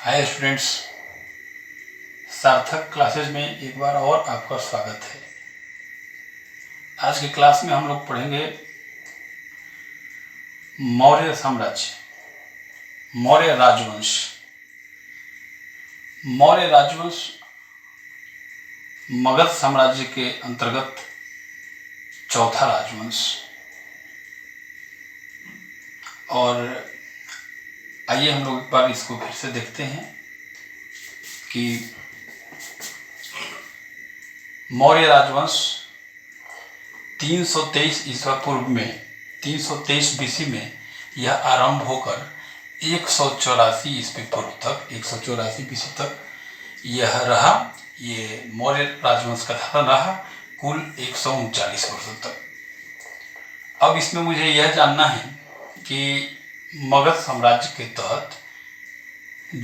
Hi students, सार्थक classes में एक बार और आपका स्वागत है। आज की क्लास में हम लोग पढ़ेंगे मौर्य साम्राज्य, मौर्य राजवंश। मौर्य राजवंश मगध साम्राज्य के अंतर्गत चौथा राजवंश। और आइए हम लोग एक बार इसको फिर से देखते हैं कि मौर्य राजवंश 323 ईसा पूर्व में 323 बीसी में यह आरंभ होकर 184 ईस्वी पूर्व तक 184 बीसी तक यह रहा। ये मौर्य राजवंश का शासन रहा कुल 139 वर्षों तक। अब इसमें मुझे यह जानना है कि मगध साम्राज्य के तहत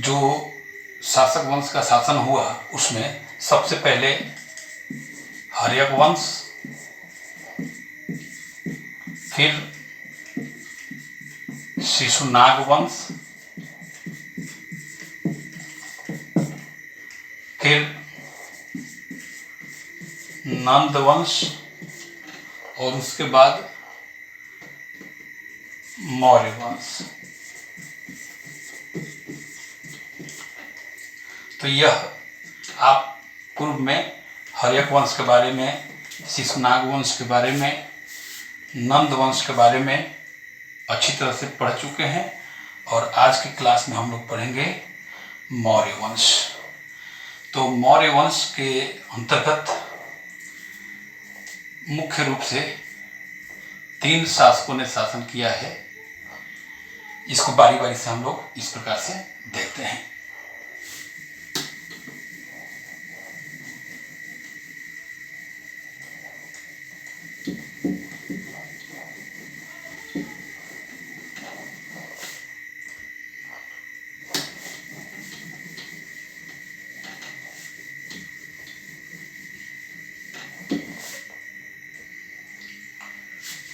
जो शासक वंश का शासन हुआ उसमें सबसे पहले हर्यक वंश, फिर शिशुनाग वंश, फिर नंद वंश और उसके बाद मौर्य वंश। तो यह आप पूर्व में हर्यक वंश के बारे में, शिशुनाग वंश के बारे में, नंद वंश के बारे में अच्छी तरह से पढ़ चुके हैं। और आज की क्लास में हम लोग पढ़ेंगे मौर्य वंश। तो मौर्य वंश के अंतर्गत मुख्य रूप से 3 शासकों ने शासन किया है। इसको बारी बारी से हम लोग इस प्रकार से देखते हैं।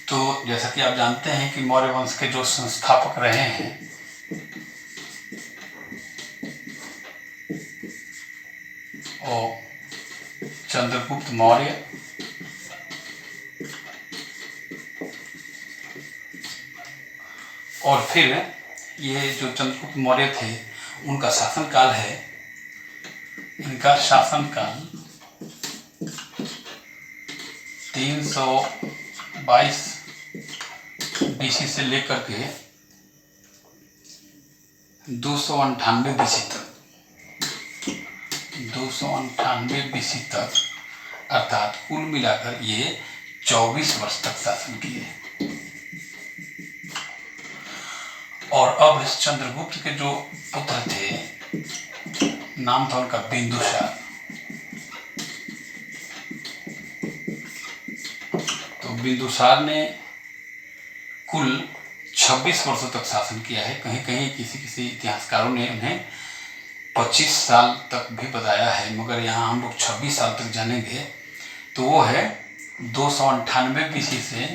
तो जैसा कि आप जानते हैं कि मौर्य वंश के जो संस्थापक रहे हैं वो चंद्रगुप्त मौर्य, और फिर ये जो चंद्रगुप्त मौर्य थे उनका शासनकाल है, इनका शासनकाल 322 बीसी से लेकर के 298 बीसी तक, 298 बीसी तक, अर्थात कुल मिलाकर ये 24 वर्ष तक शासन किए। और अब इस चंद्रगुप्त के जो पुत्र थे, नाम था उनका बिंदुसार। तो बिंदुसार ने कुल 26 वर्षों तक शासन किया है। कहीं कहीं किसी इतिहासकारों ने उन्हें 25 साल तक भी बताया है, मगर यहाँ हम लोग 26 साल तक जानेंगे। तो वो है 298 बीसी से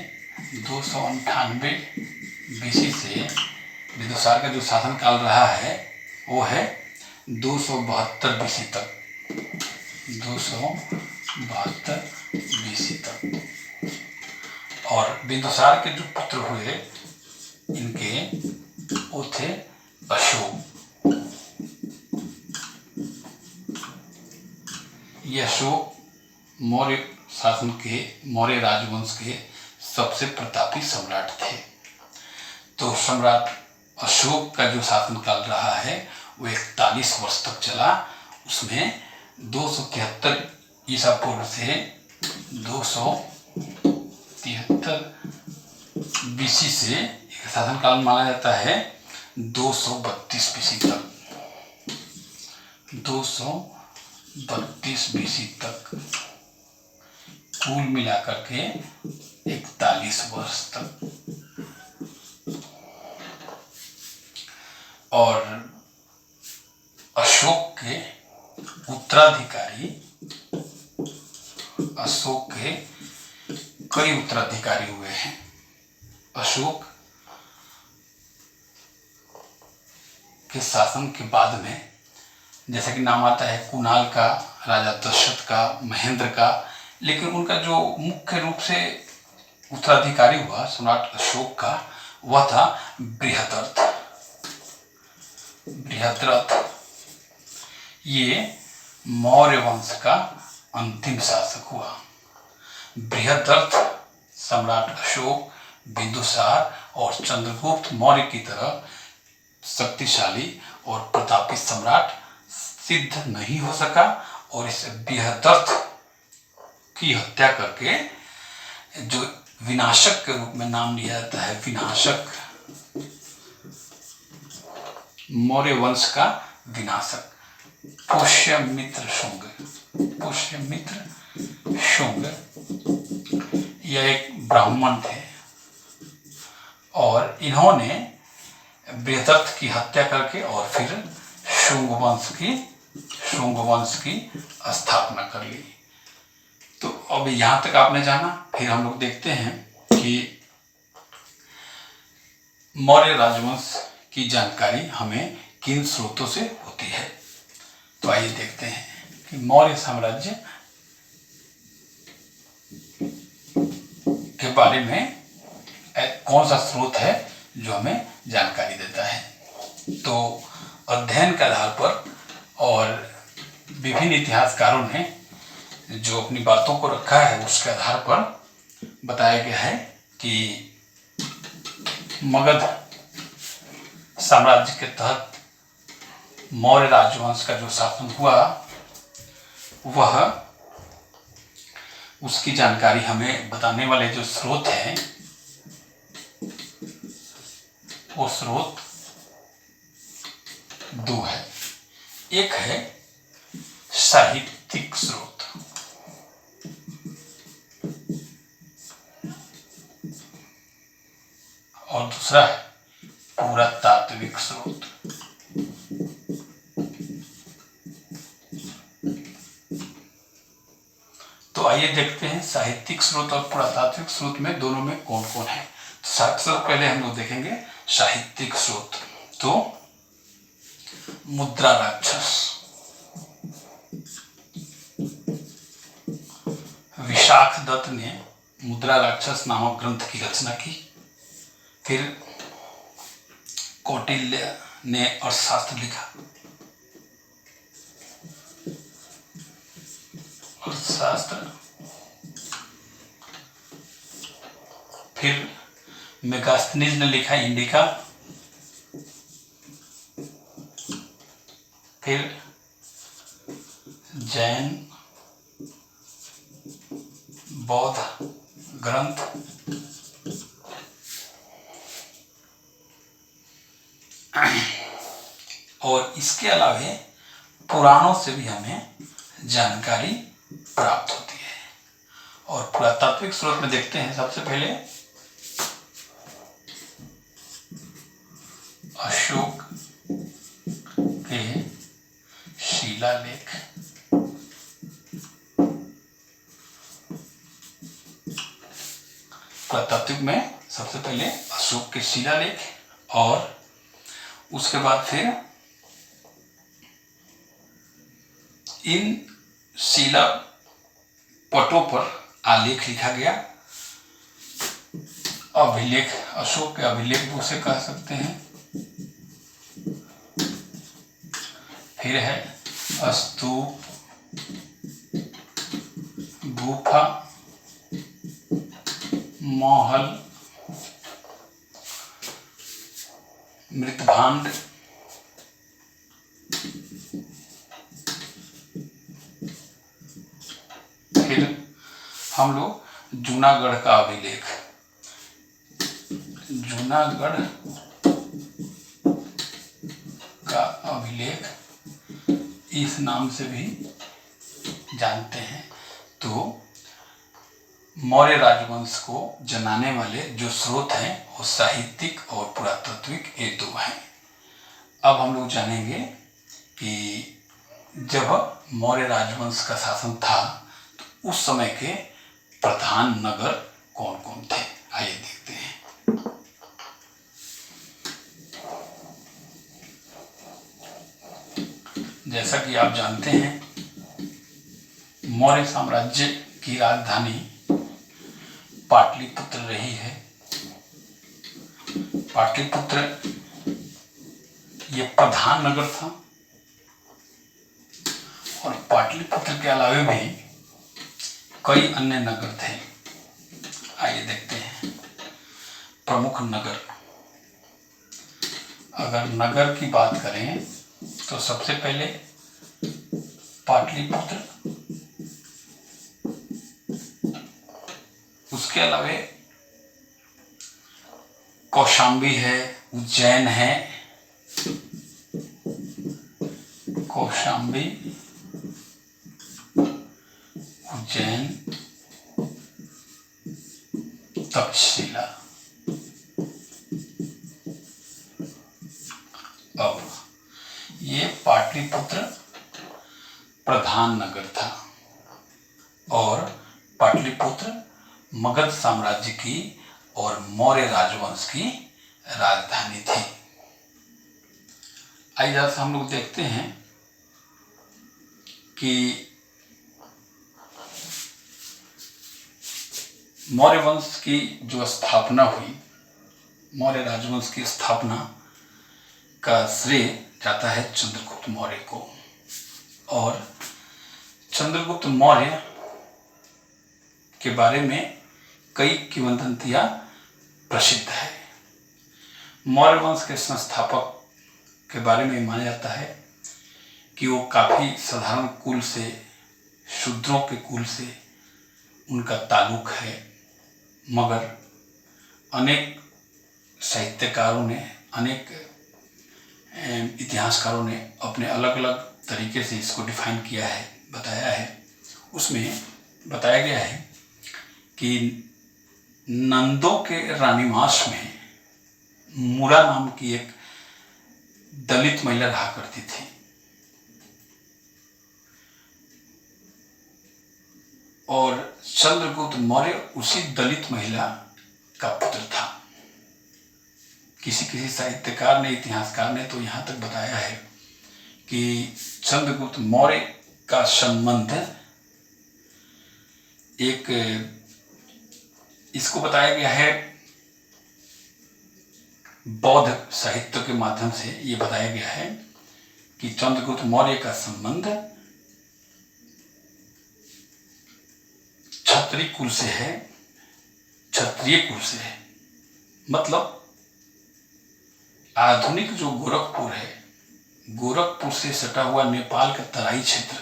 298 बीसी से बिंदुसार का जो शासनकाल रहा है वो है 272 बीसी तक, 272 बीसी तक। और बिंदुसार के जो पुत्र हुए इनके वो थे अशोक। ये अशोक मौर्य शासन के, मौर्य राजवंश के सबसे प्रतापी सम्राट थे। तो सम्राट अशोक का जो शासनकाल रहा है वो 41 वर्ष तक चला। उसमें 273 ईसा पूर्व से 273 बीसी से एक शासनकाल माना जाता है 232 बीसी तक, 232 बीसी तक, कुल मिलाकर के 41 वर्ष तक। और अशोक के उत्तराधिकारी, अशोक के कई उत्तराधिकारी हुए हैं। अशोक के शासन के बाद में जैसे कि नाम आता है कुणाल का, राजा दशरथ का, महेंद्र का, लेकिन उनका जो मुख्य रूप से उत्तराधिकारी हुआ सम्राट अशोक का, वह था बृहद्रथ। बृहद्रथ ये मौर्य वंश का अंतिम शासक हुआ। बृहद्रथ सम्राट अशोक, बिंदुसार और चंद्रगुप्त मौर्य की तरह शक्तिशाली और प्रतापी सम्राट सिद्ध नहीं हो सका, और इस बृहद्रथ की हत्या करके जो विनाशक के रूप में नाम लिया जाता है, विनाशक, मौर्य वंश का विनाशक, पुष्यमित्र शुंग। पुष्यमित्र शुंग यह एक ब्राह्मण थे और इन्होंने बृहद्रथ की हत्या करके और फिर शुंग वंश की स्थापना कर ली। तो अब यहाँ तक आपने जाना। फिर हम लोग देखते हैं कि मौर्य राजवंश की जानकारी हमें किन स्रोतों से होती है। तो आइए देखते हैं कि मौर्य साम्राज्य के बारे में कौन सा स्रोत है जो हमें जानकारी देता है। तो अध्ययन के आधार पर और विभिन्न इतिहासकारों ने जो अपनी बातों को रखा है उसके आधार पर बताया गया है कि मगध साम्राज्य के तहत मौर्य राजवंश का जो शासन हुआ वह, उसकी जानकारी हमें बताने वाले जो स्रोत हैं वो स्रोत दो है। एक है साहित्यिक स्रोत और दूसरा है पुरातात्विक स्रोत। तो आइए देखते हैं साहित्यिक स्रोत और पुरातात्विक स्रोत में दोनों में कौन कौन है। तो सबसे पहले हम लोग देखेंगे साहित्यिक स्रोत। तो मुद्रा राक्षस, विशाख दत्त ने मुद्रा राक्षस नामक ग्रंथ की रचना की। फिर कौटिल्य ने अर्थशास्त्र लिखा। अर्थशास्त्र। फिर मेगास्थनीज ने लिखा इंडिका। फिर जैन बौद्ध ग्रंथ, और इसके अलावा पुराणों से भी हमें जानकारी प्राप्त होती है। और पुरातात्विक स्रोत में देखते हैं सबसे पहले अशोक के शिलालेख। पुरातात्विक में सबसे पहले अशोक के शिलालेख और उसके बाद फिर इन शिला पटों पर आलेख लिखा गया। अभिलेख, अशोक के अभिलेख भी उसे कह सकते हैं। फिर है स्तूप, गुफा, महल, मृतभांड, फिर हम लोग जूनागढ़ का अभिलेख, जूनागढ़ का अभिलेख इस नाम से भी जानते हैं। तो मौर्य राजवंश को जनाने वाले जो स्रोत हैं वो साहित्यिक और पुरातात्विक ये दो हैं। अब हम लोग जानेंगे कि जब मौर्य राजवंश का शासन था तो उस समय के प्रधान नगर कौन कौन थे। आइए देखते हैं। जैसा कि आप जानते हैं, मौर्य साम्राज्य की राजधानी पाटलिपुत्र रही है। पाटलिपुत्र ये प्रधान नगर था और पाटलिपुत्र के अलावे भी कई अन्य नगर थे। आइए देखते हैं प्रमुख नगर। अगर नगर की बात करें तो सबसे पहले पाटलिपुत्र, उसके अलावे कौशाम्बी है, उज्जैन है, कौशाम्बी, उज्जैन, तक्षशिला। अब ये पाटलिपुत्र प्रधान नगर था और पाटलिपुत्र मगध साम्राज्य की और मौर्य राजवंश की राजधानी थी। आइए जरा हम लोग देखते हैं कि मौर्य वंश की जो स्थापना हुई, मौर्य राजवंश की स्थापना का श्रेय जाता है चंद्रगुप्त मौर्य को। और चंद्रगुप्त मौर्य के बारे में कई किंवदंतियां प्रसिद्ध है। मौर्य वंश के संस्थापक के बारे में माना जाता है कि वो काफी साधारण कुल से, शूद्रों के कुल से उनका ताल्लुक है, मगर अनेक साहित्यकारों ने, अनेक इतिहासकारों ने अपने अलग अलग तरीके से इसको डिफाइन किया है, बताया है। उसमें बताया गया है कि नंदों के रानीवास में मूरा नाम की एक दलित महिला रहा करती थी और चंद्रगुप्त मौर्य उसी दलित महिला का पुत्र था। किसी साहित्यकार ने, इतिहासकार ने तो यहाँ तक बताया है कि चंद्रगुप्त मौर्य का संबंध एक, इसको बताया गया है बौद्ध साहित्य के माध्यम से। ये बताया गया है कि चंद्रगुप्त मौर्य का संबंध क्षत्रिय कुल से है, क्षत्रिय कुल से है। मतलब आधुनिक जो गोरखपुर है, गोरखपुर से सटा हुआ नेपाल का तराई क्षेत्र,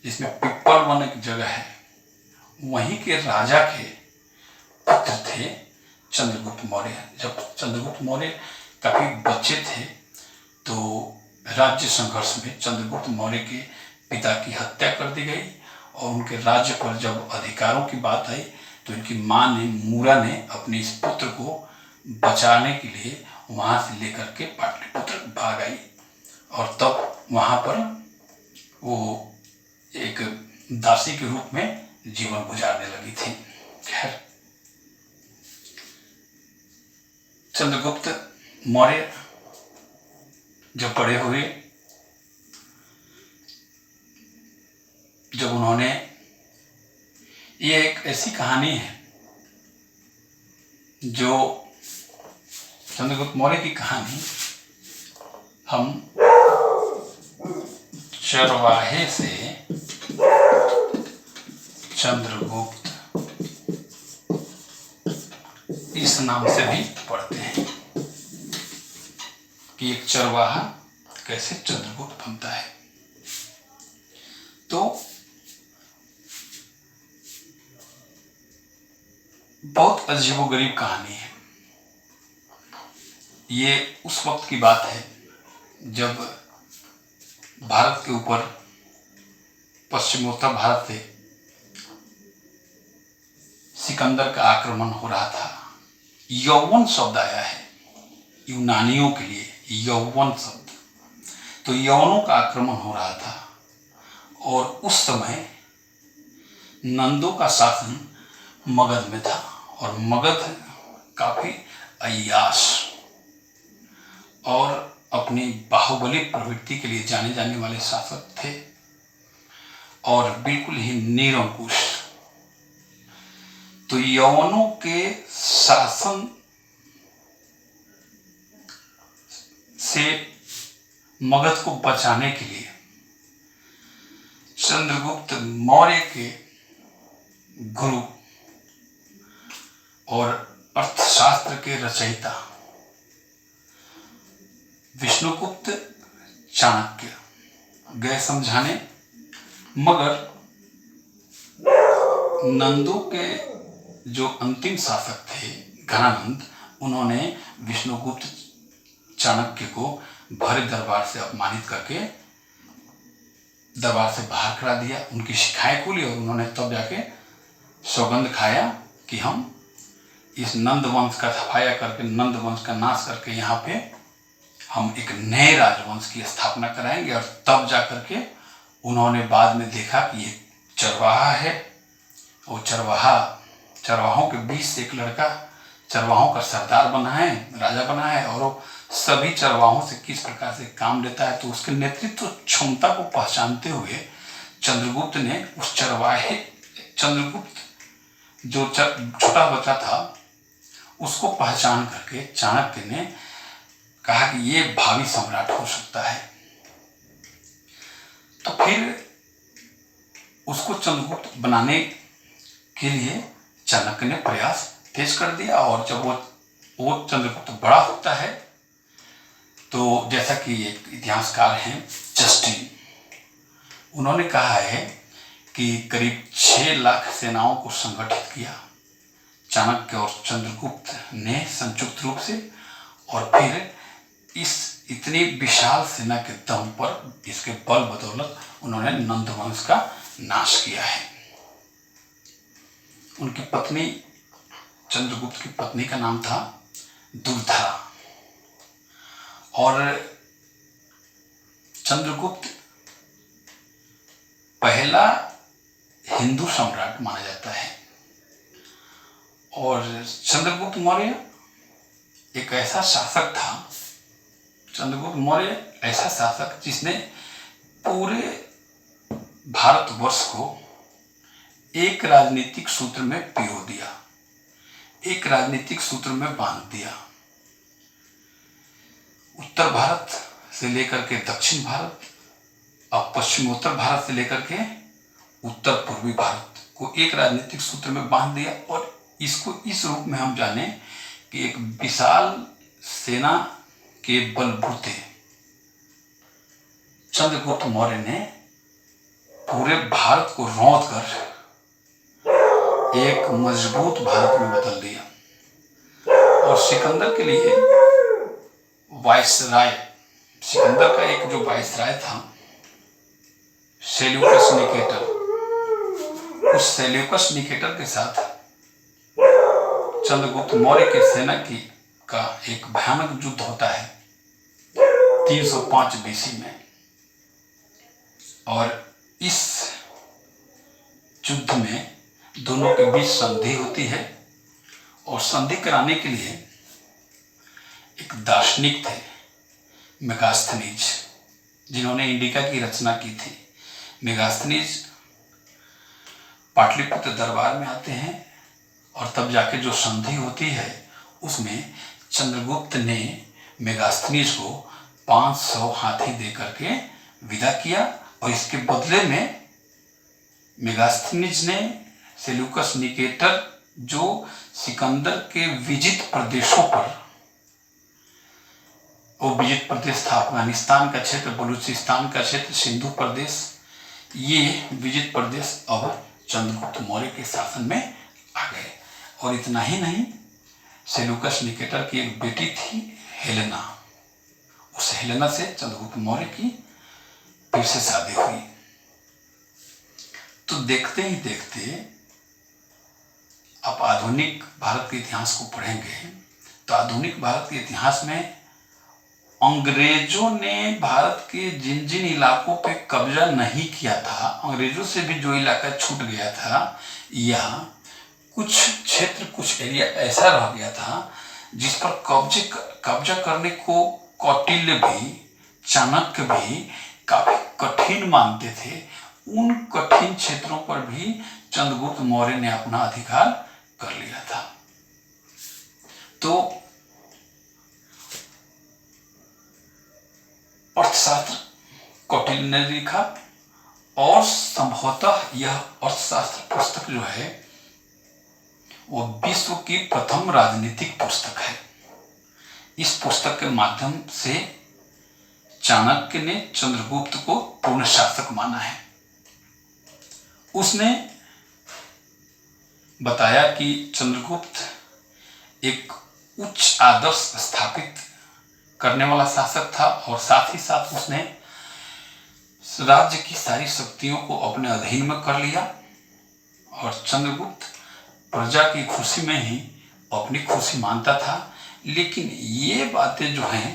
जिसमें पिप्पल वन एक जगह है, वहीं के राजा के पुत्र थे चंद्रगुप्त मौर्य। जब चंद्रगुप्त मौर्य काफी बच्चे थे तो राज्य संघर्ष में चंद्रगुप्त मौर्य के पिता की हत्या कर दी गई और उनके राज्य पर जब अधिकारों की बात आई तो इनकी मां ने, मूरा ने, अपने इस पुत्र को बचाने के लिए वहां से लेकर के पाटलिपुत्र भाग आई और तब वहां पर वो एक दासी के रूप में जीवन गुजारने लगी थी। खैर, चंद्रगुप्त मौर्य जब बड़े हुए, जब उन्होंने, ये एक ऐसी कहानी है जो चंद्रगुप्त मौर्य की कहानी हम चरवाहे से चंद्रगुप्त इस नाम से भी पढ़ते हैं कि एक चरवाहा कैसे चंद्रगुप्त बनता है। तो बहुत अजीबोगरीब कहानी है। ये उस वक्त की बात है जब भारत के ऊपर, पश्चिमोत्तर भारत से सिकंदर का आक्रमण हो रहा था। यौवन शब्द आया है यूनानियों के लिए, यौवन शब्द। तो यौवनों का आक्रमण हो रहा था और उस समय नंदों का शासन मगध में था और मगध काफी अय्याश और अपनी बाहुबली प्रवृत्ति के लिए जाने जाने वाले शासक थे और बिल्कुल ही निरंकुश। तो यवनों के शासन से मगध को बचाने के लिए चंद्रगुप्त मौर्य के गुरु और अर्थशास्त्र के रचयिता विष्णुगुप्त चाणक्य गए समझाने, मगर नंदों के जो अंतिम शासक थे घनानंद, उन्होंने विष्णुगुप्त चाणक्य को भरे दरबार से अपमानित करके दरबार से बाहर करा दिया। उनकी शिकायत खुली और उन्होंने तब जाके सौगंध खाया कि हम इस नंद वंश का सफाया करके, नंद वंश का नाश करके यहाँ पे हम एक नए राजवंश की स्थापना कराएंगे। और तब जा करके उन्होंने बाद में देखा कि ये चरवाहा है, वो चरवाहों के बीच से एक लड़का चरवाहों का सरदार बना है, राजा बना है, और वो सभी चरवाहों से किस प्रकार से काम लेता है। तो उसके नेतृत्व क्षमता को पहचानते हुए चंद्रगुप्त ने उस चंद्रगुप्त जो छोटा बच्चा था उसको पहचान करके चाणक्य ने कहा कि ये भावी सम्राट हो सकता है। तो फिर उसको चंद्रगुप्त बनाने के लिए चाणक्य ने प्रयास तेज कर दिया। और जब वो चंद्रगुप्त बड़ा होता है तो जैसा कि एक इतिहासकार हैं जस्टिन, उन्होंने कहा है कि करीब 6 लाख सेनाओं को संगठित किया चाणक्य और चंद्रगुप्त ने संयुक्त रूप से, और फिर इस इतनी विशाल सेना के दम पर, इसके बल बदौलत उन्होंने नंद वंश का नाश किया है। उनकी पत्नी, चंद्रगुप्त की पत्नी का नाम था दुर्धरा, और चंद्रगुप्त पहला हिंदू सम्राट माना जाता है। और चंद्रगुप्त मौर्य एक ऐसा शासक था, चंद्रगुप्त मौर्य ऐसा शासक जिसने पूरे भारतवर्ष को एक राजनीतिक सूत्र में पिरो दिया, एक राजनीतिक सूत्र में बांध दिया। उत्तर भारत से लेकर के दक्षिण भारत और पश्चिमोत्तर भारत से लेकर के उत्तर पूर्वी भारत को एक राजनीतिक सूत्र में बांध दिया। और इसको इस रूप में हम जाने कि एक विशाल सेना के बलबूते चंद्रगुप्त मौर्य ने पूरे भारत को रौंद कर एक मजबूत भारत में बदल दिया। और सिकंदर के लिए वायसराय, सिकंदर का एक जो वायसराय था सेल्यूकस निकेटर, उस सेल्यूकस निकेटर के साथ चंद्रगुप्त मौर्य के सेना का एक भयानक युद्ध होता है 305 बीसी में। और इस युद्ध में दोनों के बीच संधि होती है। और संधि कराने के लिए एक दार्शनिक थे मेगास्थनीज, जिन्होंने इंडिका की रचना की थी। मेगास्थनीज पाटलिपुत्र दरबार में आते हैं और तब जाके जो संधि होती है उसमें चंद्रगुप्त ने मेगास्थनीज को 500 हाथी दे करके विदा किया। और इसके बदले में मेगास्थनीज ने सेल्यूकस निकेटर, जो सिकंदर के विजित प्रदेशों पर, वो विजित प्रदेश था अफगानिस्तान का क्षेत्र, बलूचिस्तान का क्षेत्र, सिंधु प्रदेश, ये विजित प्रदेश अब चंद्रगुप्त मौर्य के शासन में आ गए। और इतना ही नहीं, सेल्यूकस निकेटर की एक बेटी थी हेलेना, उस हेलेना से चंद्रगुप्त मौर्य की फिर से शादी हुई। तो देखते ही देखते आप आधुनिक भारत के इतिहास को पढ़ेंगे तो आधुनिक भारत के इतिहास में अंग्रेजों ने भारत के जिन जिन इलाकों पे कब्जा नहीं किया था, अंग्रेजों से भी जो इलाका छूट गया था, या कुछ क्षेत्र, कुछ एरिया ऐसा रह गया था जिस पर कब्जा करने को कौटिल्य भी, चाणक्य भी काफी कठिन मानते थे, उन कठिन क्षेत्रों पर भी चंद्रगुप्त मौर्य ने अपना अधिकार कर लिया था। तो अर्थशास्त्र कौटिल्य ने लिखा और संभवतः यह अर्थशास्त्र पुस्तक जो है वो विश्व की प्रथम राजनीतिक पुस्तक है। इस पुस्तक के माध्यम से चाणक्य ने चंद्रगुप्त को पूर्ण शासक माना है। उसने बताया कि चंद्रगुप्त एक उच्च आदर्श स्थापित करने वाला शासक था और साथ ही साथ उसने राज्य की सारी शक्तियों को अपने अधीन में कर लिया और चंद्रगुप्त प्रजा की खुशी में ही अपनी खुशी मानता था। लेकिन ये बातें जो हैं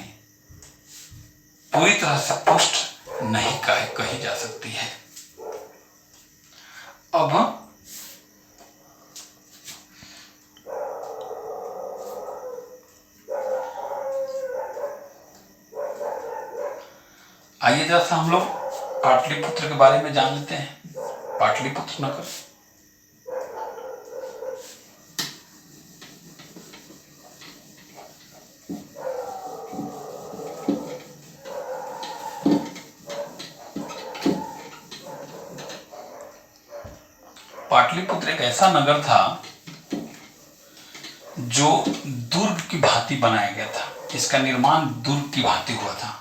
पूरी तरह से पुष्ट नहीं कही जा सकती है। अब आइए जैसा हम लोग पाटलिपुत्र के बारे में जान लेते हैं। पाटलिपुत्र नगर पाटलिपुत्र एक ऐसा नगर था जो दुर्ग की भांति बनाया गया था। इसका निर्माण दुर्ग की भांति हुआ था।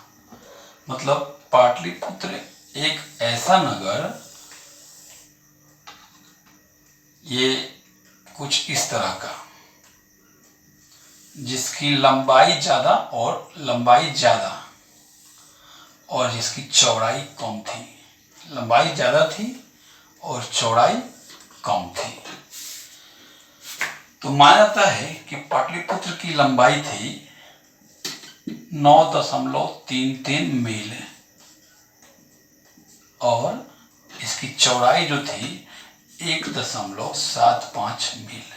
मतलब पाटलिपुत्र एक ऐसा नगर, ये कुछ इस तरह का, जिसकी लंबाई ज्यादा और जिसकी चौड़ाई कम थी। लंबाई ज्यादा थी और चौड़ाई कम थी। तो माना जाता है कि पाटलिपुत्र की लंबाई थी 9.33 मील और इसकी चौड़ाई जो थी 1.75 मील।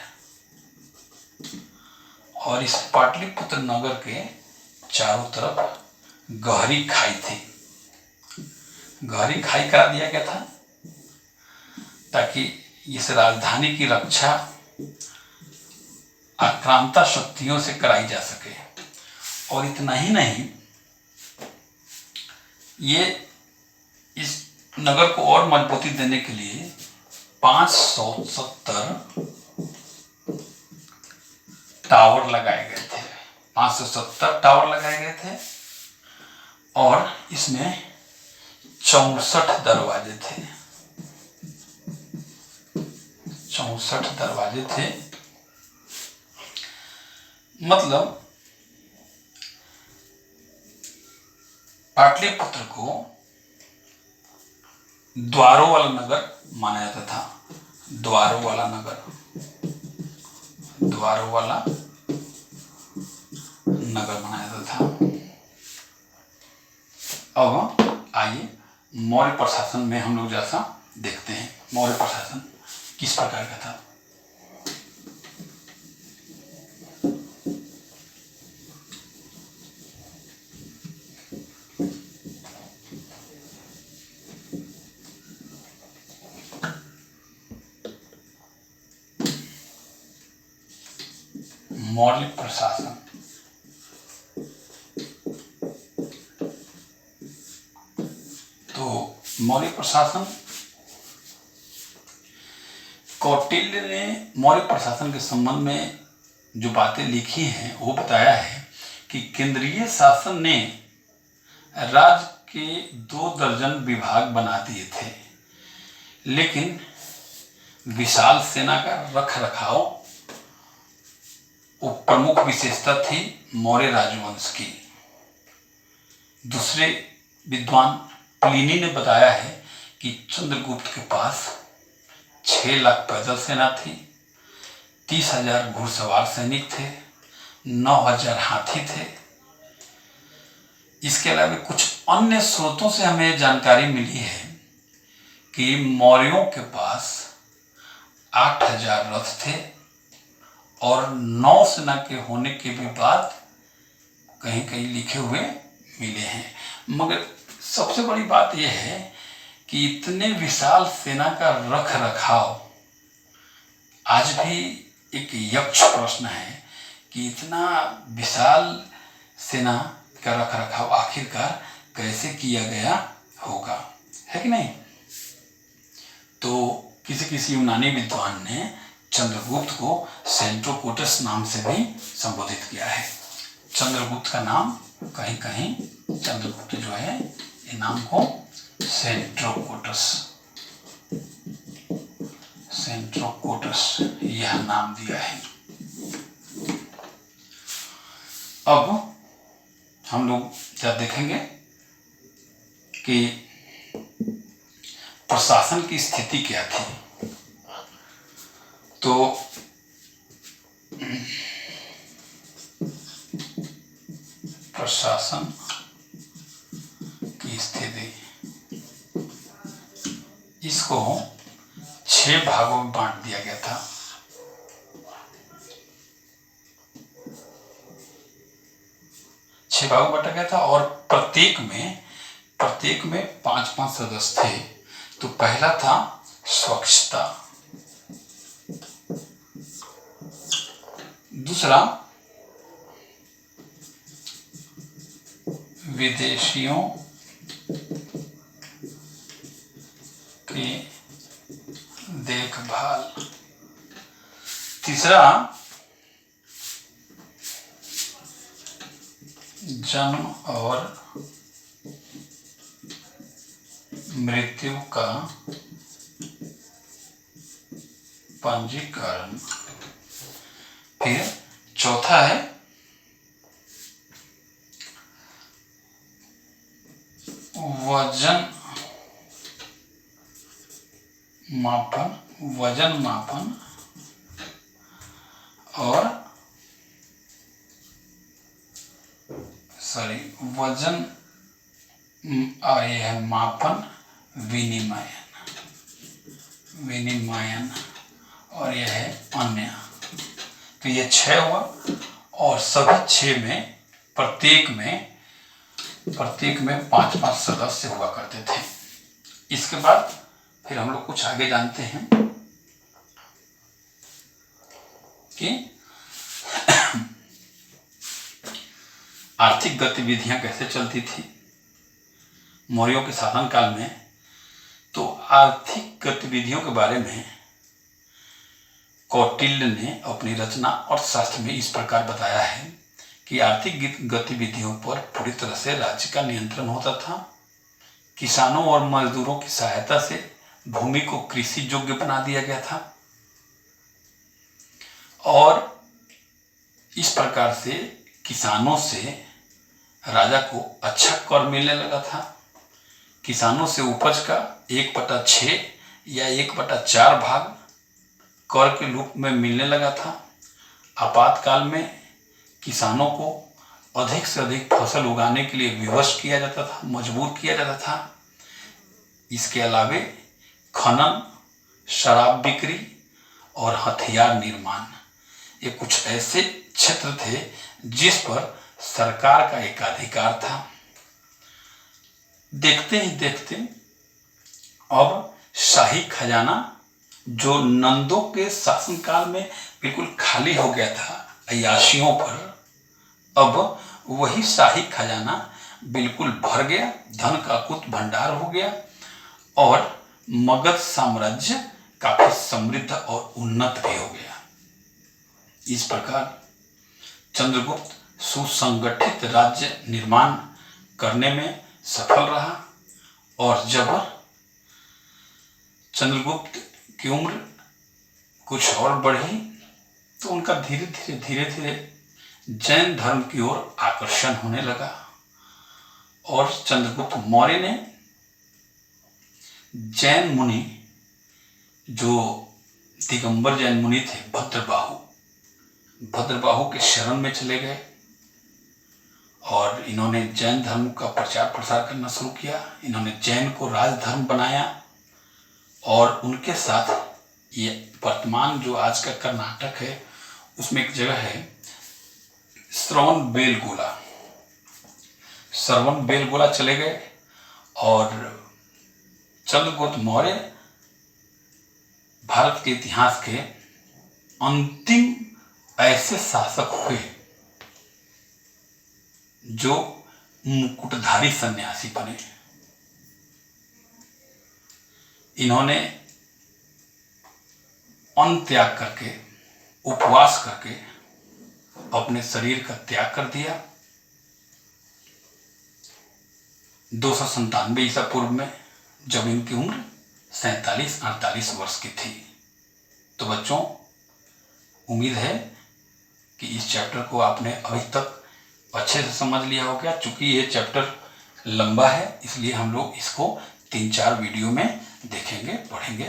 और इस पाटलिपुत्र नगर के चारों तरफ गहरी खाई थी। गहरी खाई करा दिया गया था ताकि इस राजधानी की रक्षा आक्रांता शक्तियों से कराई जा सके। और इतना ही नहीं, ये इस नगर को और मजबूती देने के लिए 570 टावर लगाए गए थे। 570 टावर लगाए गए थे और इसमें 64 दरवाजे थे। 64 दरवाजे थे। मतलब पाटलिपुत्र को द्वारों वाला नगर माना जाता था। द्वारों वाला नगर, द्वारों वाला नगर माना जाता था। अब आइए मौर्य प्रशासन में हम लोग जैसा देखते हैं मौर्य प्रशासन किस प्रकार का था। मौर्य प्रशासन मौर्य प्रशासन, कौटिल्य ने मौर्य प्रशासन के संबंध में जो बातें लिखी हैं वो बताया है कि केंद्रीय शासन ने राज्य के 2 दर्जन विभाग बना दिए थे, लेकिन विशाल सेना का रख रखाव वो प्रमुख विशेषता थी मौर्य राजवंश की। दूसरे विद्वान प्लिनी ने बताया है कि चंद्रगुप्त के पास 6 लाख पैदल सेना थी, 30,000 घुड़सवार सैनिक थे, 9,000 हाथी थे। इसके अलावा कुछ अन्य स्रोतों से हमें जानकारी मिली है कि मौर्यों के पास 8,000 रथ थे और 9 सेना के होने के भी बाद कहीं कहीं लिखे हुए मिले हैं। मगर सबसे बड़ी बात यह है कि इतने विशाल सेना का रख रखाव आज भी एक यक्ष प्रश्न है कि इतना विशाल सेना का रख रखाव आखिरकार कैसे किया गया होगा, है कि नहीं। तो किसी यूनानी विद्वान ने चंद्रगुप्त को सेंट्रोकोटस नाम से भी संबोधित किया है। चंद्रगुप्त का नाम कहीं कहीं चंद्रगुप्त जो है ये नाम को सेंट्रोकोटस यह नाम दिया है। अब हम लोग क्या देखेंगे कि प्रशासन की स्थिति क्या थी। तो प्रशासन की स्थिति, इसको 6 भागों में बांट दिया गया था। छह भागों में बांटा गया था और प्रत्येक में 5-5 सदस्य थे। तो पहला था स्वच्छता, दूसरा विदेशियों की देखभाल, तीसरा जन्म और मृत्यु का पंजीकरण, फिर चौथा है वजन मापन और यह है मापन विनिमयन और यह है अन्य। तो ये 6 हुआ और सभी 6 में प्रत्येक में 5-5 सदस्य हुआ करते थे। इसके बाद फिर हम लोग कुछ आगे जानते हैं कि आर्थिक गतिविधियां कैसे चलती थी मौर्यों के शासनकाल में। तो आर्थिक गतिविधियों के बारे में कौटिल्य ने अपनी रचना अर्थशास्त्र में इस प्रकार बताया है कि आर्थिक गतिविधियों पर पूरी तरह से राज्य का नियंत्रण होता था। किसानों और मजदूरों की सहायता से भूमि को कृषि योग्य बना दिया गया था और इस प्रकार से किसानों से राजा को अच्छा कर मिलने लगा था। किसानों से उपज का 1/6 या 1/4 भाग कर के रूप में मिलने लगा था। आपातकाल में किसानों को अधिक से अधिक फसल उगाने के लिए विवश किया जाता था, मजबूर किया जाता था। इसके अलावे खनन, शराब बिक्री और हथियार निर्माण ये कुछ ऐसे क्षेत्र थे जिस पर सरकार का एकाधिकार था। देखते ही देखते अब शाही खजाना जो नंदों के शासनकाल में बिल्कुल खाली हो गया था अय्याशियों पर, अब वही शाही खजाना बिल्कुल भर गया, धन का अकूत भंडार हो गया और मगध साम्राज्य काफी समृद्ध और उन्नत भी हो गया। इस प्रकार चंद्रगुप्त सुसंगठित राज्य निर्माण करने में सफल रहा और जब चंद्रगुप्त की उम्र कुछ और बढ़ी तो उनका धीरे धीरे जैन धर्म की ओर आकर्षण होने लगा और चंद्रगुप्त मौर्य ने जैन मुनि जो दिगंबर जैन मुनि थे भद्रबाहु के शरण में चले गए और इन्होंने जैन धर्म का प्रचार प्रसार करना शुरू किया। इन्होंने जैन को राजधर्म बनाया और उनके साथ ये वर्तमान जो आज का कर्नाटक है उसमें एक जगह है श्रवणबेलगोला, श्रवण बेलगोला चले गए और चंद्रगुप्त मौर्य भारत के इतिहास के अंतिम ऐसे शासक हुए जो मुकुटधारी सन्यासी बने। इन्होंने अन्न त्याग करके, उपवास करके अपने शरीर का त्याग कर दिया। 297 ईसा पूर्व में, जब इनकी उम्र 47-48 वर्ष की थी। तो बच्चों, उम्मीद है कि इस चैप्टर को आपने अभी तक अच्छे से समझ लिया होगा। चूंकि ये चैप्टर लंबा है, इसलिए हम लोग इसको 3-4 वीडियो में देखेंगे, पढ़ेंगे।